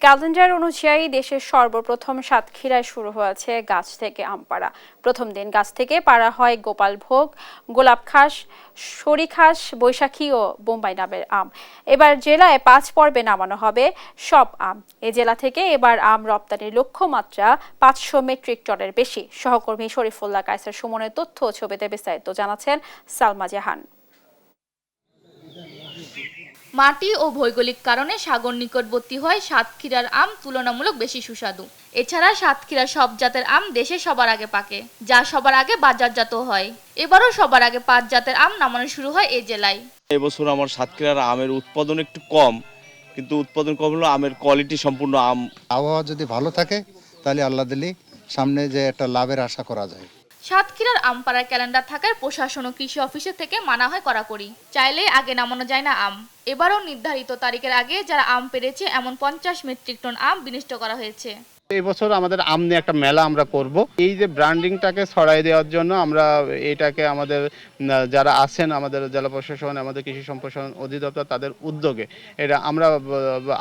Calendar অনুযায়ী দেশের সর্বপ্রথম সাতক্ষীরায় শুরু হয়েছে গাছ থেকে আম পাড়া। প্রথম দিন গাছ থেকে পাড়া হয় গোপালভোগ, গোলাপখাস, সরিখাস, বৈশাখী ও বোম্বাই নামের আম। এবার জেলায় 5 পর্বে নামানো হবে সব আম। এ জেলা থেকে এবার আম রপ্তানির লক্ষ্যমাত্রা 500 মেট্রিক টনের বেশি। সহকর্মী শরীফুল্লাহ কায়সার সুমনের তথ্য ও ছবিতে বিস্তারিত জানাচ্ছেন সালমা জাহান। মাটি ও ভৌগোলিক কারণে সাগর নিকটবর্তী হয় সাতক্ষীরার আম তুলনামূলক বেশি সুস্বাদু। এছাড়া সাতক্ষীরার সব জাতের আম দেশে সবার আগে পাকে, যা সবার আগে বাজারজাত হয়। এবারও সবার আগে 5 জাতের আম নামানো শুরু হয় এই জেলায়। এবছর আমার সাতক্ষীরার আমের উৎপাদন একটু কম, কিন্তু উৎপাদন কম হলেও আমের কোয়ালিটি সম্পূর্ণ আম। আবহাওয়া যদি ভালো থাকে তাহলে আল্লাহ দিলি সামনে যে একটা লাভের আশা করা যায়। সাতক্ষীরার আম পাড়ার ক্যালেন্ডার থাকায় প্রশাসন ও কৃষি অফিসের থেকে মানা হয় কড়াকড়ি, চাইলে আগে নামানো যায় না আম। এবারও নির্ধারিত তারিখের আগে যারা আম পেরেছে এমন 50 মেট্রিক টন আম বিনিষ্ট করা হয়েছে। এই বছর আমাদের আম নিয়ে একটা মেলা আমরা করব। এই যে ব্র্যান্ডিংটাকে ছড়াই দেওয়ার জন্য আমরা এটাকে আমাদের যারা আছেন আমাদের জেলা প্রশাসন, আমাদের কৃষি সম্প্রসারণ অধিদপ্তর, তাদের উদ্যোগে এটা আমরা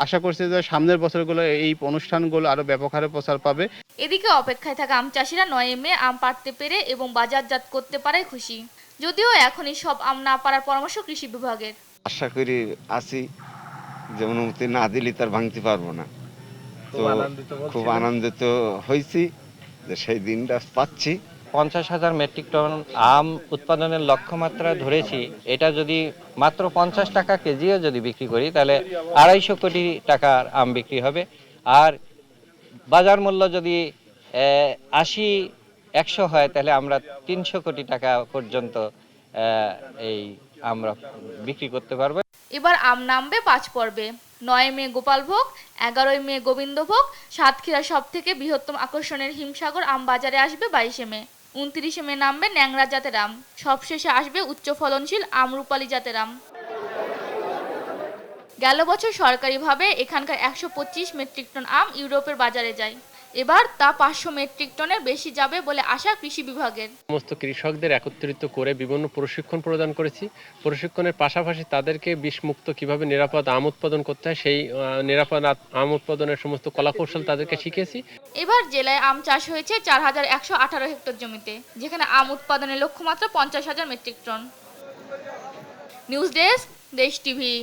আশা করছি যে সামনের বছরগুলো এই অনুষ্ঠানগুলো আরো ব্যাপক হারে প্রচার পাবে। এদিকে অপেক্ষায় থাকা আম চাষিরা 9 মে আম পাড়তে পেরে এবং বাজারজাত করতে পারে খুশি। যদিও এখনই সব আম না পাড়ার পরামর্শ কৃষি বিভাগের। আশা করি আছি যে অনুমতি না দিলে তার ভাঙতে পারবো না। তো খুব আনন্দিত হয়েছি যে সেই দিনটা পাচ্ছি। 50,000 মেট্রিক টন আম উৎপাদনের লক্ষ্যমাত্রা ধরেছি। এটা যদি মাত্র 50 টাকা কেজিও যদি বিক্রি করি তাহলে 250 কোটি টাকার আম বিক্রি হবে। আর বাজার মূল্য যদি 80-100 হয় তাহলে আমরা 300 কোটি টাকা পর্যন্ত এই আমরা বিক্রি করতে পারবো। এবার আম নামবে 5 পর্বে। 9 মে গোপালভোগ, 11 মে গোবিন্দভোগ, সাতক্ষীরা সব থেকে বৃহত্তম আকর্ষণের হিমসাগর আম বাজারে আসবে 22 মে। 29 মে নামবে ন্যাংরা জাতের আম। সবশেষে আসবে উচ্চ ফলনশীল আমরুপালি জাতের আম। গেল বছর সরকারিভাবে এখানকার 125 মেট্রিক টন আম ইউরোপের বাজারে যায়। এবার তা 500 মেট্রিক টনের বেশি যাবে বলে আশা কৃষি বিভাগের। সমস্ত কৃষকদের একত্রিত করে বিভিন্ন প্রশিক্ষণ প্রদান করেছি। প্রশিক্ষণের পাশাপাশি তাদেরকে বিষমুক্ত কিভাবে নিরাপদ আম উৎপাদন করতে হয় সেই নিরাপদ আম উৎপাদনের সমস্ত কলাকৌশল তাদেরকে শিখিয়েছি। এবার জেলায় আম চাষ হয়েছে 4118 হেক্টর জমিতে, যেখানে আম উৎপাদনের লক্ষ্যমাত্রা 50,000 মেট্রিক টন। নিউজ ডেস্ক, দেশ টিভি।